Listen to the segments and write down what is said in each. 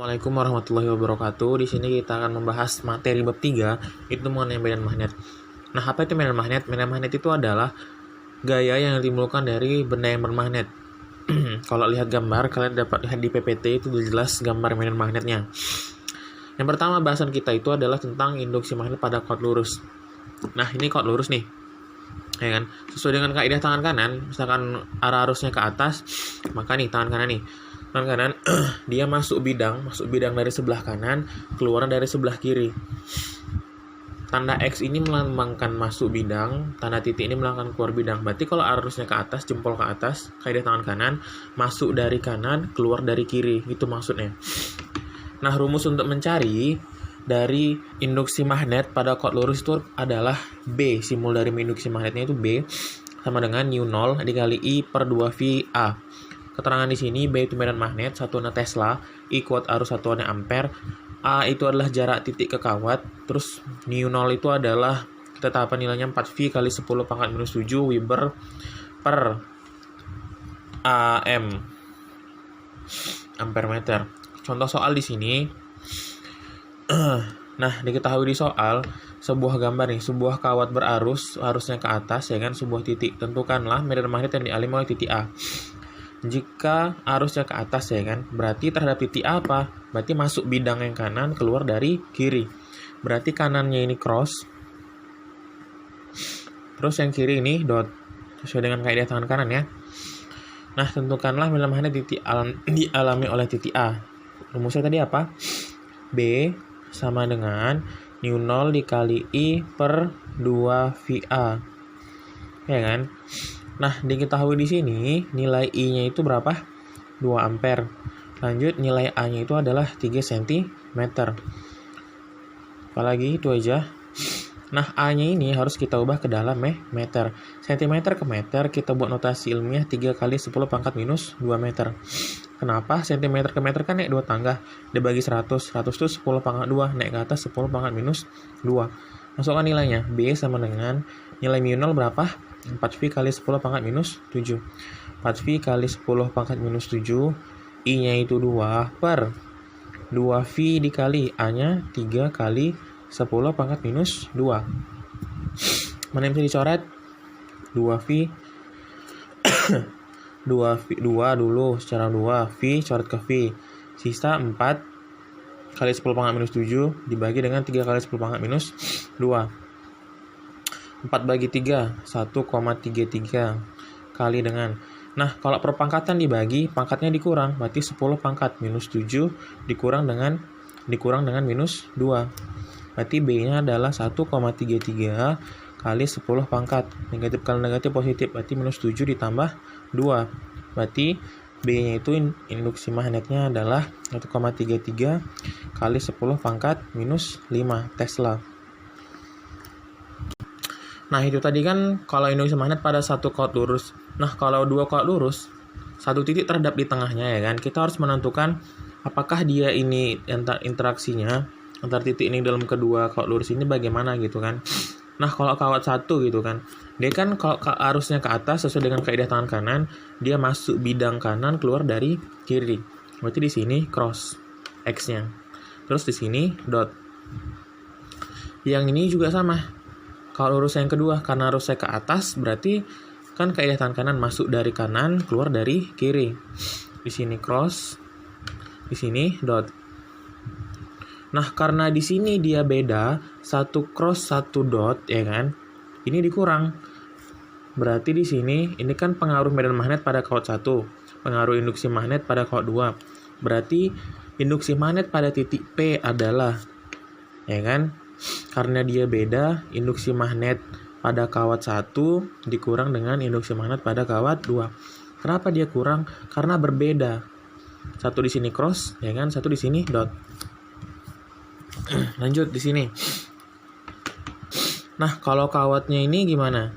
Assalamualaikum warahmatullahi wabarakatuh. Di sini kita akan membahas materi bab 3, itu mengenai medan magnet. Nah, apa itu medan magnet? Medan magnet itu adalah gaya yang ditimbulkan dari benda yang bermagnet. Kalau lihat gambar, kalian dapat lihat di PPT itu jelas gambar medan magnetnya. Yang pertama bahasan kita itu adalah tentang induksi magnet pada kuat lurus. Nah, ini kuat lurus nih. Ya kan? Sesuai dengan kaidah tangan kanan, misalkan arah arusnya ke atas, maka nih tangan kanan nih. Tangan kanan dia masuk bidang dari sebelah kanan, keluar dari sebelah kiri. Tanda X ini melambangkan masuk bidang, tanda titik ini melambangkan keluar bidang. Berarti kalau arusnya ke atas, jempol ke atas, kaidah tangan kanan, masuk dari kanan, keluar dari kiri, gitu maksudnya. Nah, rumus untuk mencari dari induksi magnet pada kuat lurus itu adalah B. Simbol dari induksi magnetnya itu B sama dengan nu0 dikali I per 2V A. Keterangan di sini B itu medan magnet, satuannya Tesla, I kuat arus satuannya ampere, A itu adalah jarak titik ke kawat, terus nu0 itu adalah ketetapan nilainya 4V kali 10 pangkat minus 7 Weber per AM ampere meter. Contoh soal di sini. Nah, diketahui di soal sebuah gambar nih, sebuah kawat berarus, arusnya ke atas ya kan, sebuah titik. Tentukanlah medan magnet yang dialami oleh titik A. Jika arusnya ke atas ya kan, berarti terhadap titik A apa? Berarti masuk bidang yang kanan, keluar dari kiri. Berarti kanannya ini cross. Terus yang kiri ini dot. Sesuai dengan kaidah tangan kanan ya. Nah, tentukanlah medan magnet dialami oleh titik A. Rumusnya tadi apa? B sama dengan nu0 dikali I per 2VA. Ya kan? Nah, diketahui di sini nilai I-nya itu berapa? 2 ampere. Lanjut, nilai A-nya itu adalah 3 cm. Apalagi itu aja. Nah, A-nya ini harus kita ubah ke dalam meter. Cm ke meter kita buat notasi ilmiah 3 kali 10 pangkat minus 2 meter. Kenapa? Cm ke meter kan naik 2 tangga. Dibagi 100. 100 itu 10 pangkat 2. Naik ke atas 10 pangkat minus 2. Masukkan nilainya. B sama dengan nilai mu0 berapa? 4V kali 10 pangkat minus 7. 4V kali 10 pangkat minus 7. I-nya itu 2 per 2V dikali A-nya 3 kali 10 pangkat minus 2. Mana yang bisa dicoret? 2V 2 dulu secara 2. V coret ke V. Sisa 4 kali 10 pangkat minus 7 dibagi dengan 3 kali 10 pangkat minus 2. 4 bagi 3, 1,33 kali dengan. Nah, kalau per pangkatan dibagi, pangkatnya dikurang, berarti 10 pangkat minus 7 dikurang dengan minus 2. Berarti B-nya adalah 1,33 kali 10 pangkat. Negatif kali negatif positif, berarti minus 7 ditambah 2. Berarti B-nya itu induksi magnetnya adalah 1,33 kali 10 pangkat minus 5 Tesla. Nah, itu tadi kan kalau induksi magnet pada satu kuat lurus. Nah, kalau dua kuat lurus, satu titik terhadap di tengahnya ya kan, kita harus menentukan apakah dia ini interaksinya antar titik ini dalam kedua kuat lurus ini bagaimana gitu kan. Nah, kalau kawat satu gitu kan, dia kan kalau arusnya ke atas sesuai dengan kaidah tangan kanan, dia masuk bidang kanan, keluar dari kiri. Berarti di sini cross X-nya. Terus di sini dot. Yang ini juga sama. Kalau lurus yang kedua, karena arusnya ke atas, berarti kan kaidah tangan kanan masuk dari kanan, keluar dari kiri. Di sini cross, di sini dot. Nah, karena di sini dia beda, satu cross, satu dot, ya kan? Ini dikurang. Berarti di sini, ini kan pengaruh medan magnet pada kawat 1, pengaruh induksi magnet pada kawat 2. Berarti induksi magnet pada titik P adalah, ya kan? Karena dia beda, induksi magnet pada kawat 1 dikurang dengan induksi magnet pada kawat 2. Kenapa dia kurang? Karena berbeda. Satu di sini cross, ya kan? Satu di sini dot. Lanjut di sini. Nah, kalau kawatnya ini gimana?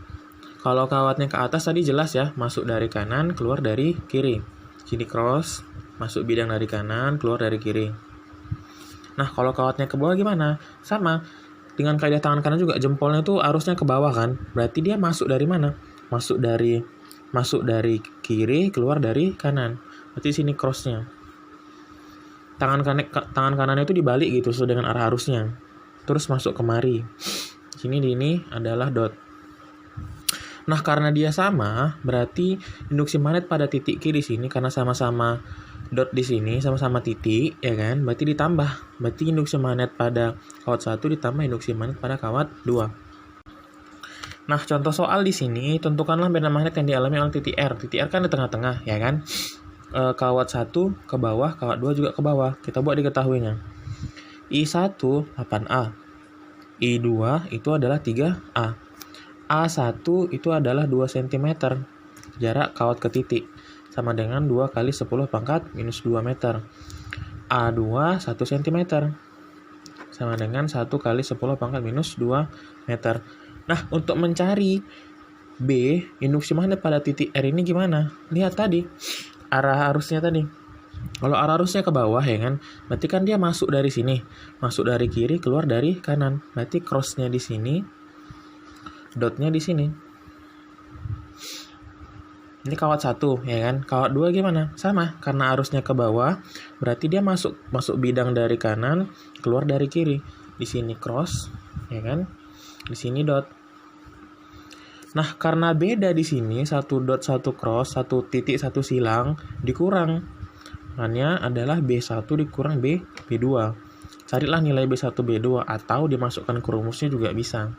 Kalau kawatnya ke atas tadi jelas ya, masuk dari kanan, keluar dari kiri. Sini cross, masuk bidang dari kanan, keluar dari kiri. Nah, kalau kawatnya ke bawah gimana? Sama. Dengan kaidah tangan kanan juga, jempolnya tuh arusnya ke bawah kan? Berarti dia masuk dari mana? Masuk dari kiri, keluar dari kanan. Berarti sini crossnya. tangan kanannya itu dibalik gitu sesuai dengan arah arusnya. Terus masuk kemari. Sini di ini adalah dot. Nah, karena dia sama, berarti induksi magnet pada titik kiri sini karena sama-sama dot di sini, sama-sama titik, ya kan? Berarti ditambah. Berarti induksi magnet pada kawat 1 ditambah induksi magnet pada kawat 2. Nah, contoh soal di sini, tentukanlah medan magnet yang dialami oleh titik R. Titik R kan di tengah-tengah, ya kan? Kawat 1 ke bawah, kawat 2 juga ke bawah. Kita buat diketahuinya. I1 8A. I2 itu adalah 3A. A1 itu adalah 2 cm. Jarak kawat ke titik sama dengan 2 kali 10 pangkat minus 2 meter. A2 1 cm sama dengan 1 kali 10 pangkat minus 2 meter. Nah, untuk mencari B, induksi magnet pada titik R ini gimana? Lihat tadi, arah arusnya tadi. Kalau arah arusnya ke bawah ya kan, berarti kan dia masuk dari sini. Masuk dari kiri, keluar dari kanan. Berarti cross-nya di sini, dotnya di sini. Ini kawat 1 ya kan. Kawat 2 gimana? Sama, karena arusnya ke bawah, berarti dia masuk bidang dari kanan, keluar dari kiri. Di sini cross, ya kan? Di sini dot. Nah, karena beda di sini, 1 dot 1 cross, 1 titik 1 silang dikurang. Makanya adalah B1 dikurang B2. Carilah nilai B1 B2 atau dimasukkan ke rumusnya juga bisa.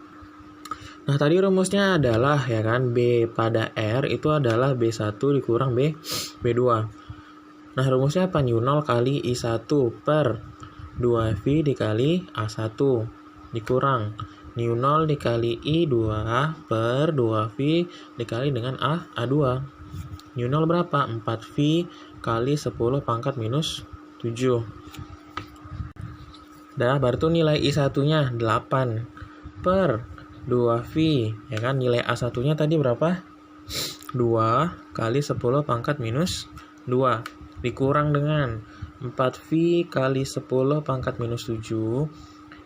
Nah, tadi rumusnya adalah ya kan B pada R itu adalah B1 dikurang B2. Nah, rumusnya apa? N0 kali I1 per 2V dikali A1 dikurang N0 dikali I2 per 2V dikali dengan A2. N0 berapa? 4V kali 10 pangkat minus 7. Dah, baru tuh nilai I1-nya 8 per 2V, ya kan? Nilai A1-nya tadi berapa? 2 kali 10 pangkat minus 2 dikurang dengan 4V kali 10 pangkat minus 7.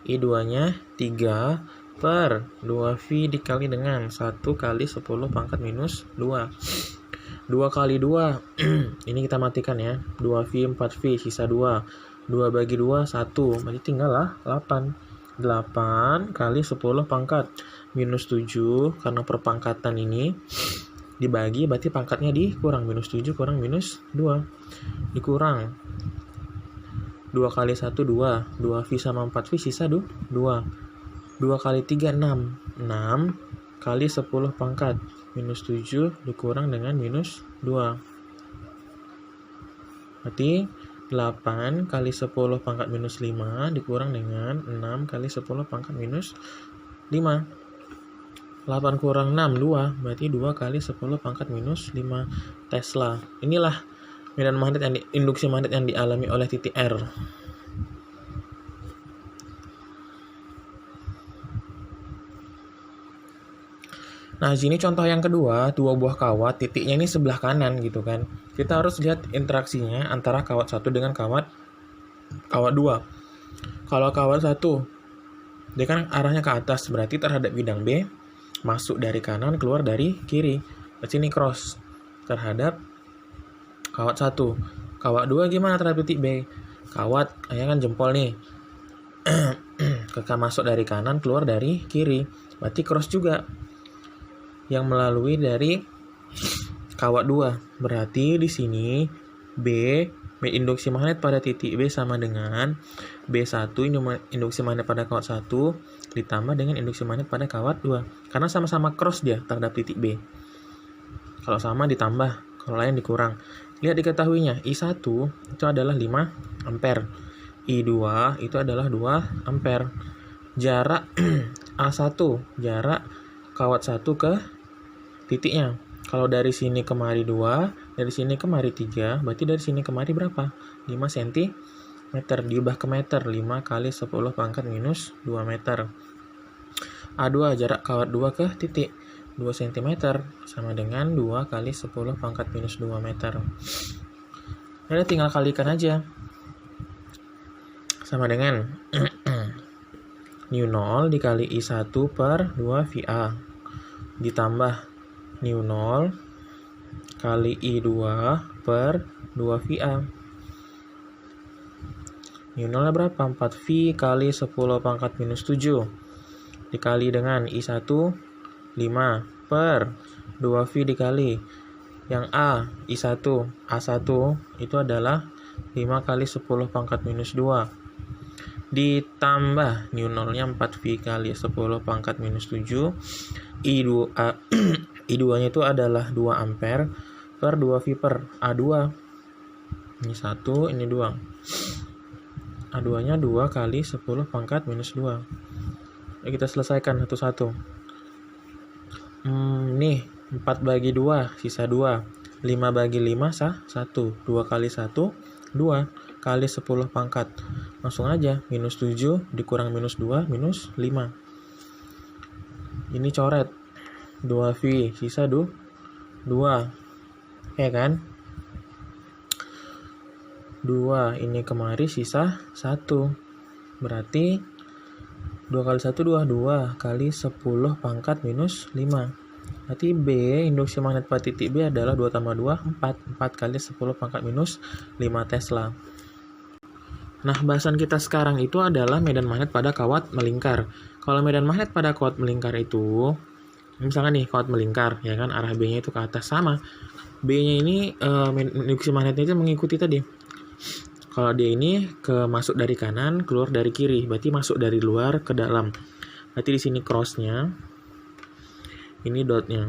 I2-nya 3 per 2V dikali dengan 1 kali 10 pangkat minus 2. 2 kali 2, ini kita matikan ya. 2V, 4V, sisa 2. 2 bagi 2, 1. Berarti tinggal lah 8. 8 kali 10 pangkat minus 7, karena perpangkatan ini dibagi, berarti pangkatnya dikurang. Minus 7 kurang minus 2. Dikurang 2 kali 1, 2. 2V sama 4V, sisa 2. 2 kali 3, 6. 6 kali 10 pangkat minus 7 dikurang dengan minus 2. Berarti 8 kali 10 pangkat minus 5 dikurang dengan 6 kali 10 pangkat minus 5. 8 kurang 6, 2. Berarti 2 kali 10 pangkat minus 5 Tesla. Inilah medan magnet induksi magnet yang dialami oleh titik R. Nah, sini contoh yang kedua, 2 buah kawat, titiknya ini sebelah kanan gitu kan. Kita harus lihat interaksinya antara kawat 1 dengan kawat 2. Kalau kawat 1, dia kan arahnya ke atas, berarti terhadap bidang B, masuk dari kanan, keluar dari kiri. Di sini cross terhadap kawat 1. Kawat 2 gimana terhadap titik B? Kawat, ya kan jempol nih. Masuk dari kanan, keluar dari kiri. Berarti cross juga yang melalui dari kawat 2. Berarti di sini B induksi magnet pada titik B sama dengan B1 induksi magnet pada kawat 1 ditambah dengan induksi magnet pada kawat 2. Karena sama-sama cross dia terhadap titik B. Kalau sama ditambah, kalau lain dikurang. Lihat diketahuinya, I1 itu adalah 5 ampere. I2 itu adalah 2 ampere. Jarak A1, jarak kawat 1 ke titiknya. Kalau dari sini kemari 2, dari sini kemari 3, berarti dari sini kemari berapa? 5 cm. Diubah ke meter, 5 kali 10 pangkat minus 2 meter. A2, jarak kawat 2 ke titik, 2 cm, sama dengan 2 kali 10 pangkat minus 2 meter. Jadi tinggal kalikan aja. Sama dengan N0 dikali I1 per 2VA ditambah N0 kali I2 per 2VA Nolnya berapa? 4V kali 10 pangkat minus 7 dikali dengan I1 5 per 2V dikali yang A I1 A1 itu adalah 5 kali 10 pangkat minus 2 ditambah nolnya 4V kali 10 pangkat minus 7 I2 I2 nya itu adalah 2 ampere per 2V per A2 ini 1 ini 2 A2 nya 2 kali 10 pangkat minus 2 kita selesaikan satu-satu. Nih 4 bagi 2 sisa 2 5 bagi 5 sah 1 2 kali 1 2 kali 10 pangkat langsung aja minus 7 dikurang minus 2 minus 5 ini coret 2V sisa 2 ya kan 2 ini kemari sisa 1 berarti 2 kali 1 2 kali 10 pangkat minus 5 berarti B, induksi magnet pada titik B adalah 2 tambah 2, 4 kali 10 pangkat minus 5 Tesla. Nah, bahasan kita sekarang itu adalah medan magnet pada kawat melingkar. Kalau medan magnet pada kawat melingkar itu, misalkan nih kawat melingkar, ya kan, arah B-nya itu ke atas sama. B-nya ini, induksi magnetnya itu mengikuti tadi. Kalau dia ini masuk dari kanan, keluar dari kiri, berarti masuk dari luar ke dalam. Berarti di sini cross-nya, ini dotnya.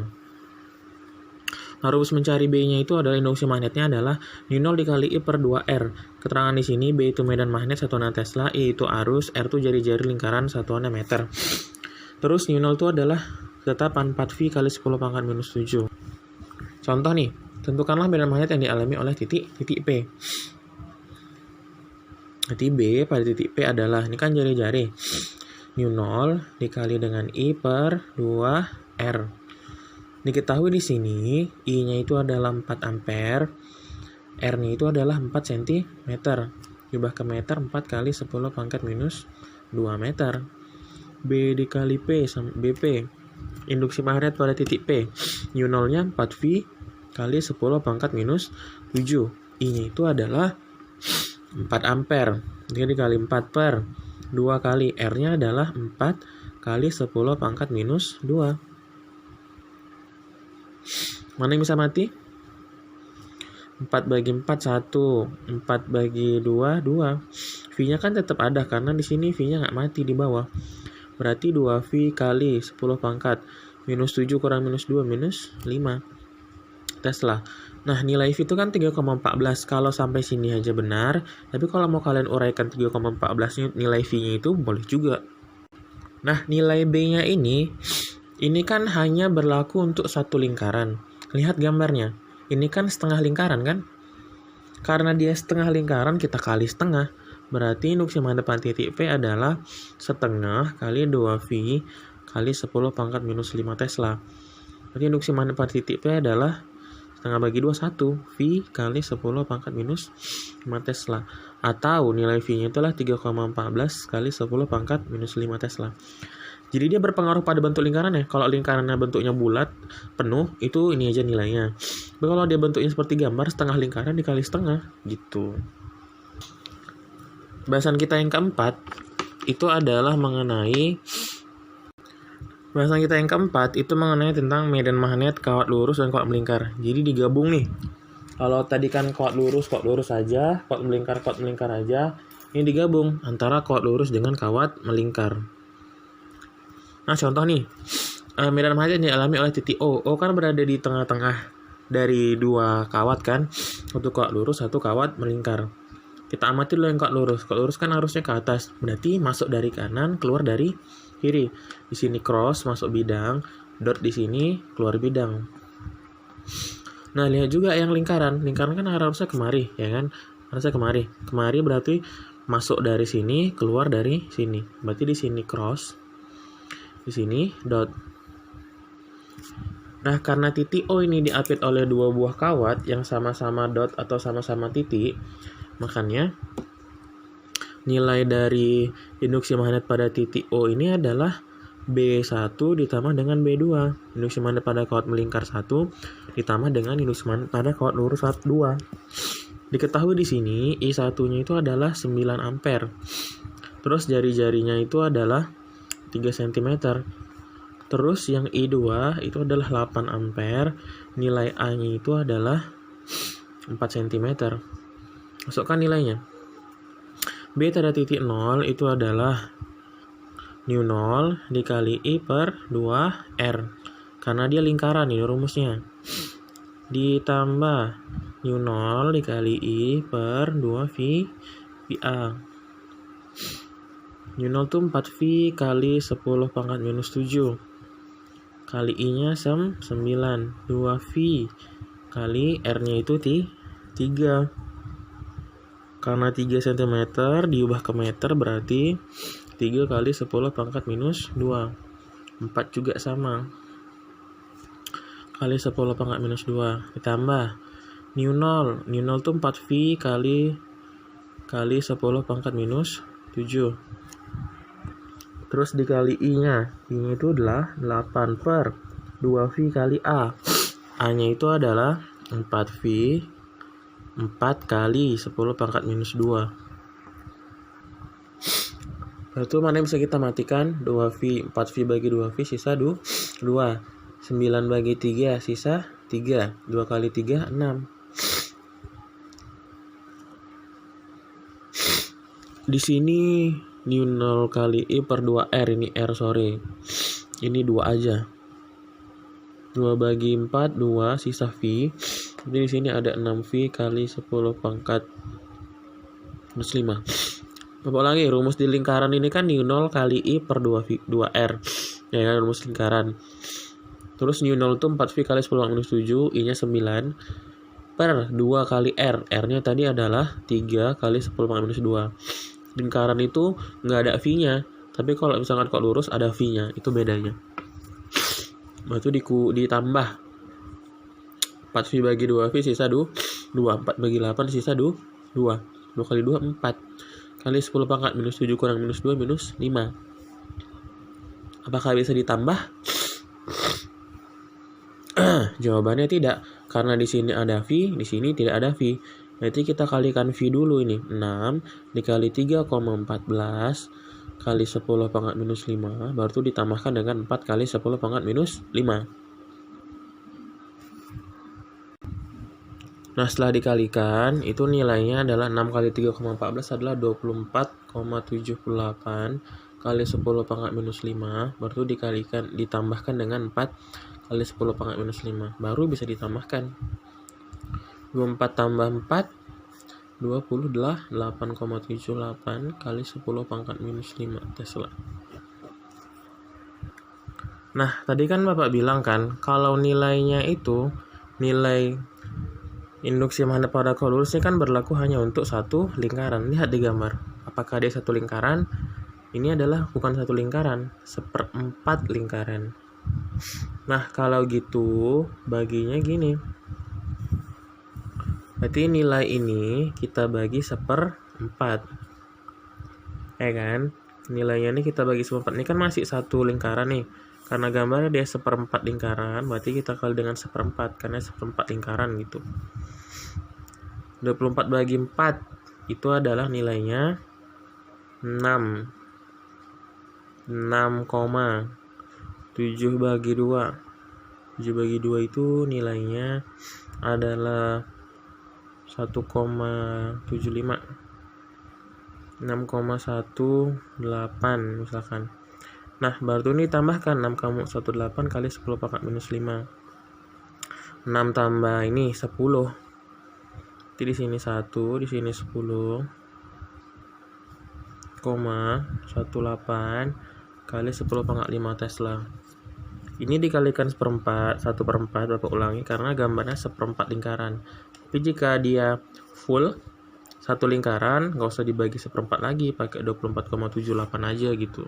Nah, rumus mencari B-nya itu adalah induksi magnetnya adalah N0 dikali I per 2R. Keterangan di sini B itu medan magnet satuannya Tesla, I itu arus, R itu jari-jari lingkaran satuannya meter. Terus N0 itu adalah ketetapan 4V kali 10 pangkat minus 7. Contoh nih, tentukanlah medan magnet yang dialami oleh titik P. Berarti B pada titik P adalah, ini kan jari-jari, N0 dikali dengan I per 2R. Diketahui di sini I-nya itu adalah 4 ampere, R-nya itu adalah 4 cm. Diubah ke meter 4 kali 10 pangkat minus 2 meter. B dikali P sama BP. Induksi magnet pada titik P. N0-nya 4V kali 10 pangkat minus 7. I-nya itu adalah 4 ampere. Jadi dikali 4 per 2 kali R-nya adalah 4 kali 10 pangkat minus 2. Mana yang bisa mati? 4 bagi 4, 1. 4 bagi 2, 2. V-nya kan tetap ada, karena di sini V-nya nggak mati di bawah. Berarti 2V kali 10 pangkat. Minus 7 kurang minus 2, minus 5 Tesla. Nah, nilai V itu kan 3,14. Kalau sampai sini aja benar. Tapi kalau mau kalian uraikan 3,14 nilai V-nya itu boleh juga. Nah, nilai B-nya ini kan hanya berlaku untuk satu lingkaran. Lihat gambarnya. Ini kan setengah lingkaran kan? Karena dia setengah lingkaran, kita kali setengah. Berarti induksi magnet pada titik P adalah setengah kali 2V kali 10 pangkat minus 5 Tesla. Berarti induksi magnet pada titik P adalah setengah bagi 2, 1. V kali 10 pangkat minus 5 Tesla. Atau nilai V-nya itulah 3,14 kali 10 pangkat minus 5 Tesla. Jadi dia berpengaruh pada bentuk lingkarannya. Kalau lingkarannya bentuknya bulat, penuh, itu ini aja nilainya. Tapi kalau dia bentuknya seperti gambar, setengah lingkaran dikali setengah, gitu. Bahasan kita yang keempat, itu adalah mengenai tentang medan magnet, kawat lurus, dan kawat melingkar. Jadi digabung nih. Kalau tadi kan kawat lurus aja, kawat melingkar aja. Ini digabung antara kawat lurus dengan kawat melingkar. Nah, contoh nih, medan magnet yang dialami oleh titik O. O kan berada di tengah-tengah dari dua kawat kan, satu kawat lurus, satu kawat melingkar. Kita amati dulu yang kawat lurus. Kawat lurus kan arusnya ke atas, berarti masuk dari kanan, keluar dari kiri. Di sini cross, masuk bidang, dot di sini, keluar bidang. Nah, lihat juga yang lingkaran. Lingkaran kan arusnya kemari, ya kan? Arusnya kemari. Kemari berarti masuk dari sini, keluar dari sini. Berarti di sini cross, di sini dot. Nah, karena titik O ini diapit oleh dua buah kawat yang sama-sama dot atau sama-sama titik, makanya nilai dari induksi magnet pada titik O ini adalah B1 ditambah dengan B2. Induksi magnet pada kawat melingkar 1 ditambah dengan induksi magnet pada kawat lurus 2. Diketahui di sini I1-nya itu adalah 9 ampere. Terus jari-jarinya itu adalah 3 cm. Terus yang I2 itu adalah 8 ampere. Nilai A-nya itu adalah 4 cm. Masukkan nilainya. B pada titik 0 itu adalah nu0 dikali I per 2R. Karena dia lingkaran ini rumusnya. Ditambah nu0 dikali I per 2V A. nu0 itu 4V kali 10 pangkat minus 7. Kali I-nya 9. 2V kali R-nya itu 3. Karena 3 cm diubah ke meter berarti 3 kali 10 pangkat minus 2. 4 juga sama. Kali 10 pangkat minus 2. Ditambah nu0. Nu0 itu 4V kali 10 pangkat minus 7. Terus dikali I-nya. I-nya itu adalah 8 per 2V kali A. A-nya itu adalah 4V 4 kali 10 pangkat minus 2. Itu mana yang bisa kita matikan? 2V, 4V bagi 2V sisa 2. 9 bagi 3 sisa 3. 2 kali 3, 6. Di sini nu0 kali I per 2R. Ini R, sorry. Ini 2 aja. 2 bagi 4, 2 sisa V. Jadi di sini ada 6V kali 10 pangkat minus 5. Bapak ulangi, rumus di lingkaran ini kan nu0 kali I per 2R. Ya kan, rumus lingkaran. Terus nu0 itu 4V kali 10 pangkat minus 7, I-nya 9 per 2 kali R. R-nya tadi adalah 3 kali 10 pangkat minus 2. Lingkaran itu nggak ada V-nya, tapi kalau misalkan kok lurus ada V-nya, itu bedanya. Itu ditambah 4V bagi 2V sisa 2. 4 bagi 8 sisa 2. 2 kali 2, 4. Kali 10 pangkat minus 7 kurang minus 2 minus 5. Apakah bisa ditambah? Jawabannya tidak, karena di sini ada V, di sini tidak ada V. Berarti kita kalikan V dulu ini. 6 dikali 3,14 kali 10 pangkat minus 5, baru itu ditambahkan dengan 4 kali 10 pangkat minus 5. Nah, setelah dikalikan, itu nilainya adalah 6 kali 3,14 adalah 24,78 kali 10 pangkat minus 5. Baru itu ditambahkan dengan 4 kali 10 pangkat minus 5. Baru bisa ditambahkan. 24 tambah 4, 28,78 kali 10 pangkat minus 5 Tesla. Nah, tadi kan Bapak bilang kan, kalau nilainya itu, nilai induksi magnet pada coil lurus ini kan berlaku hanya untuk satu lingkaran. Lihat di gambar. Apakah dia satu lingkaran? Ini adalah bukan satu lingkaran, 1/4 lingkaran. Nah, kalau gitu baginya gini. Berarti nilai ini kita bagi 1/4. Ya kan? Nilainya ini kita bagi 1/4. Ini kan masih satu lingkaran nih. Karena gambarnya dia 1/4 lingkaran, berarti kita kali dengan 1/4 karena 1/4 lingkaran gitu. 24 bagi 4 itu adalah nilainya 6. 6,7 bagi 2. 7 bagi 2 itu nilainya adalah 1,75. 6,18 misalkan. Nah, baru ini tambahkan 6,18 kali 10 pangkat minus 5. 6 tambah ini 10. Jadi di sini 1, di sini 10,18 kali 10 pangkat 5 Tesla. Ini dikalikan 1/4 Bapak ulangi karena gambarnya 1/4 lingkaran. Tapi jika dia full satu lingkaran, nggak usah dibagi 1/4 lagi, pakai 24,78 aja gitu.